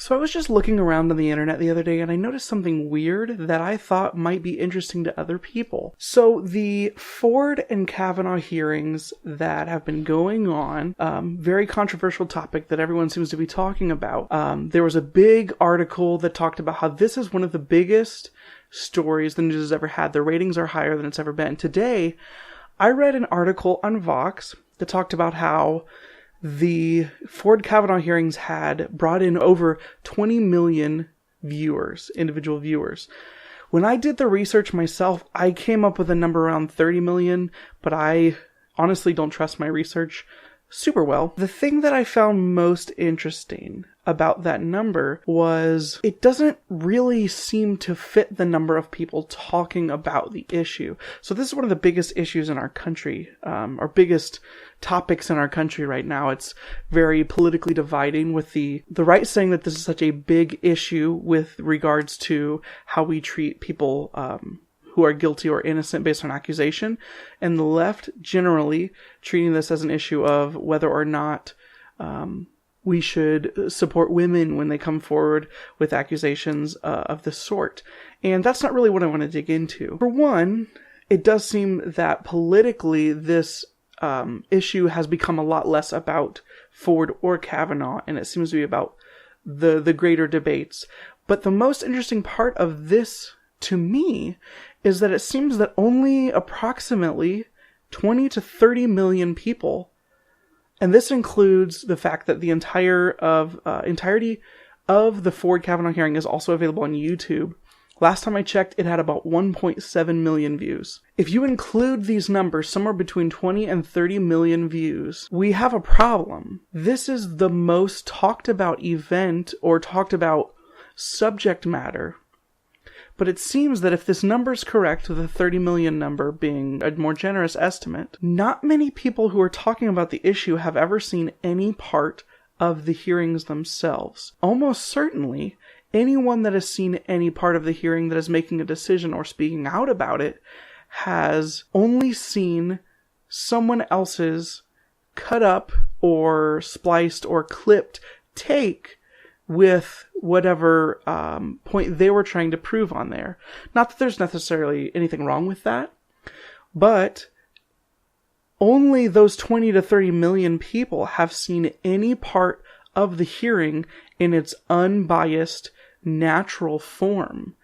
So I was just looking around on the internet the other day and I noticed something weird that I thought might be interesting to other people. So the Ford and Kavanaugh hearings that have been going on, very controversial topic that everyone seems to be talking about. There was a big article that talked about how this is one of the biggest stories the news has ever had. The ratings are higher than it's ever been. Today, I read an article on Vox that talked about how the Ford-Kavanaugh hearings had brought in over 20 million viewers, individual viewers. When I did the research myself, I came up with a number around 30 million, but I honestly don't trust my research super well. The thing that I found most interesting about that number was it doesn't really seem to fit the number of people talking about the issue. So this is one of the biggest issues in our country, or biggest topics in our country right now. It's very politically dividing, with the right saying that this is such a big issue with regards to how we treat people who are guilty or innocent based on accusation, and the left generally treating this as an issue of whether or not we should support women when they come forward with accusations of this sort. And that's not really what I want to dig into. For one, it does seem that politically this issue has become a lot less about Ford or Kavanaugh, and it seems to be about the greater debates. But the most interesting part of this, to me, is that it seems that only approximately 20 to 30 million people, and this includes the fact that the entirety of the Ford-Kavanaugh hearing is also available on YouTube. Last time I checked, it had about 1.7 million views. If you include these numbers, somewhere between 20 and 30 million views, we have a problem. This is the most talked about event or talked about subject matter. But it seems that if this number is correct, the 30 million number being a more generous estimate, not many people who are talking about the issue have ever seen any part of the hearings themselves. Almost certainly, anyone that has seen any part of the hearing that is making a decision or speaking out about it has only seen someone else's cut up or spliced or clipped take with whatever point they were trying to prove on there. Not that there's necessarily anything wrong with that, but only those 20 to 30 million people have seen any part of the hearing in its unbiased, natural form.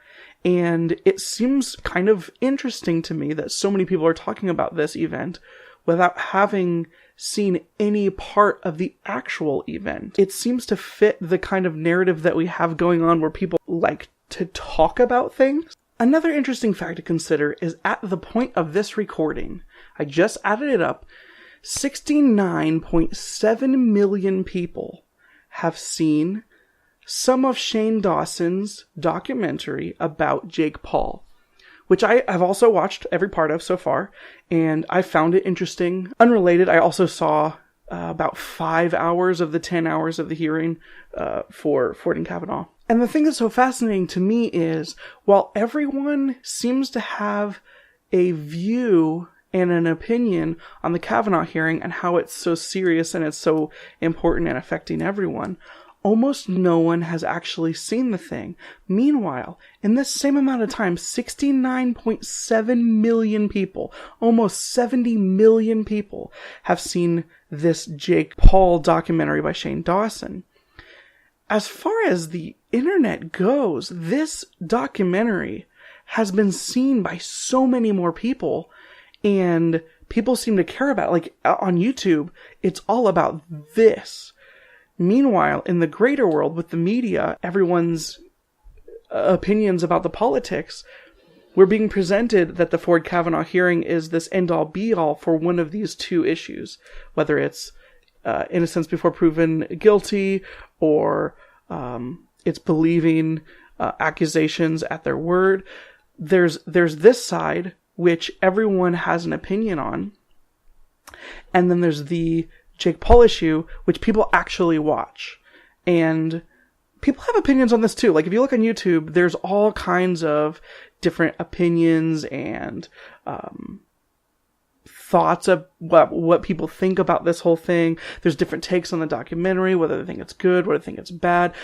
And it seems kind of interesting to me that so many people are talking about this event without having seen any part of the actual event. It seems to fit the kind of narrative that we have going on where people like to talk about things. Another interesting fact to consider is at the point of this recording, I just added it up, 69.7 million people have seen some of Shane Dawson's documentary about Jake Paul, which I have also watched every part of so far, and I found it interesting. Unrelated, I also saw about 5 hours of the 10 hours of the hearing for Ford and Kavanaugh. And the thing that's so fascinating to me is, while everyone seems to have a view and an opinion on the Kavanaugh hearing and how it's so serious and it's so important and affecting everyone, almost no one has actually seen the thing. Meanwhile, in this same amount of time, 69.7 million people, almost 70 million people, have seen this Jake Paul documentary by Shane Dawson. As far as the internet goes, this documentary has been seen by so many more people, and people seem to care about it. Like, on YouTube, it's all about this. Meanwhile, in the greater world, with the media, everyone's opinions about the politics, we're being presented that the Ford-Kavanaugh hearing is this end-all be-all for one of these two issues, whether it's innocence before proven guilty, or it's believing accusations at their word. There's this side, which everyone has an opinion on, and then there's the Jake Paul issue, which people actually watch. And people have opinions on this too. Like, if you look on YouTube, there's all kinds of different opinions and thoughts of what people think about this whole thing. There's different takes on the documentary, whether they think it's good, whether they think it's bad.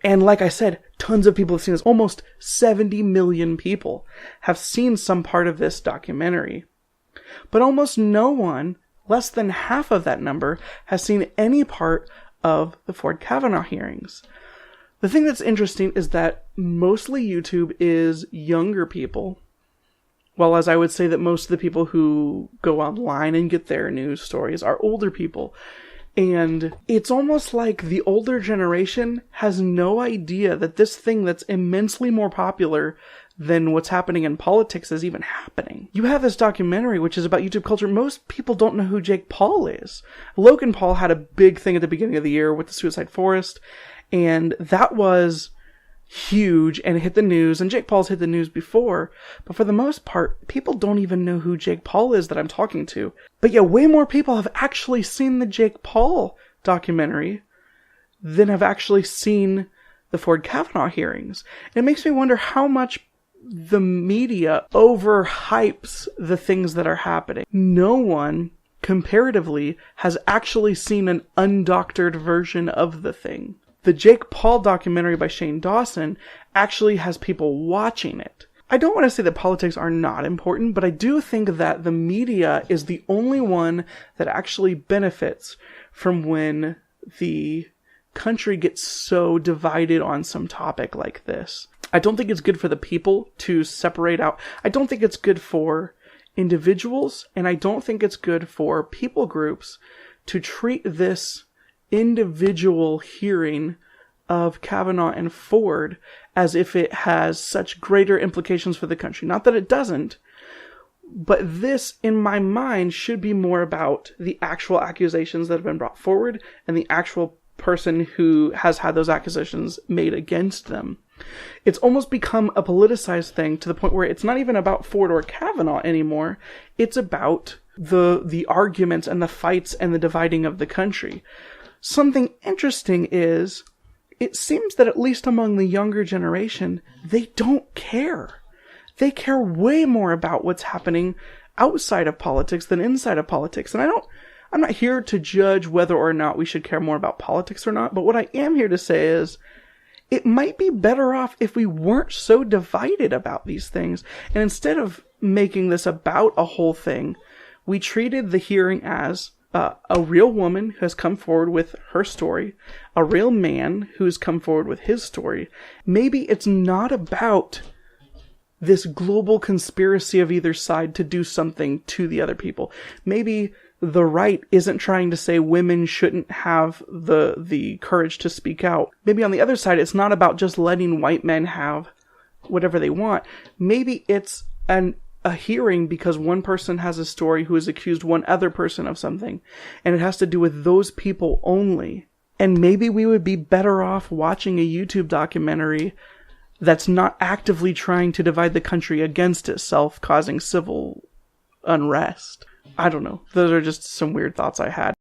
And like I said, tons of people have seen this. Almost 70 million people have seen some part of this documentary. But almost no one, less than half of that number, has seen any part of the Ford Kavanaugh hearings. The thing that's interesting is that mostly YouTube is younger people. Well, as I would say that most of the people who go online and get their news stories are older people. And it's almost like the older generation has no idea that this thing that's immensely more popular than what's happening in politics is even happening. You have this documentary which is about YouTube culture. Most people don't know who Jake Paul is. Logan Paul had a big thing at the beginning of the year with the Suicide Forest, and that was huge and it hit the news, and Jake Paul's hit the news before, but for the most part, people don't even know who Jake Paul is that I'm talking to. But yeah, way more people have actually seen the Jake Paul documentary than have actually seen the Ford Kavanaugh hearings. And it makes me wonder how much the media overhypes the things that are happening. No one, comparatively, has actually seen an undoctored version of the thing. The Jake Paul documentary by Shane Dawson actually has people watching it. I don't want to say that politics are not important, but I do think that the media is the only one that actually benefits from when the country gets so divided on some topic like this. I don't think it's good for the people to separate out. I don't think it's good for individuals, and I don't think it's good for people groups to treat this individual hearing of Kavanaugh and Ford as if it has such greater implications for the country. Not that it doesn't, but this, in my mind, should be more about the actual accusations that have been brought forward and the actual person who has had those accusations made against them. It's almost become a politicized thing to the point where it's not even about Ford or Kavanaugh anymore. It's about the arguments and the fights and the dividing of the country. Something interesting is, it seems that at least among the younger generation, they don't care. They care way more about what's happening outside of politics than inside of politics. And I'm not here to judge whether or not we should care more about politics or not, but what I am here to say is, it might be better off if we weren't so divided about these things. And instead of making this about a whole thing, we treated the hearing as a real woman who has come forward with her story, a real man who's come forward with his story. Maybe it's not about this global conspiracy of either side to do something to the other people. Maybe the right isn't trying to say women shouldn't have the courage to speak out. Maybe on the other side, it's not about just letting white men have whatever they want. Maybe it's a hearing because one person has a story who has accused one other person of something, and it has to do with those people only. And maybe we would be better off watching a YouTube documentary that's not actively trying to divide the country against itself, causing civil unrest. I don't know. Those are just some weird thoughts I had.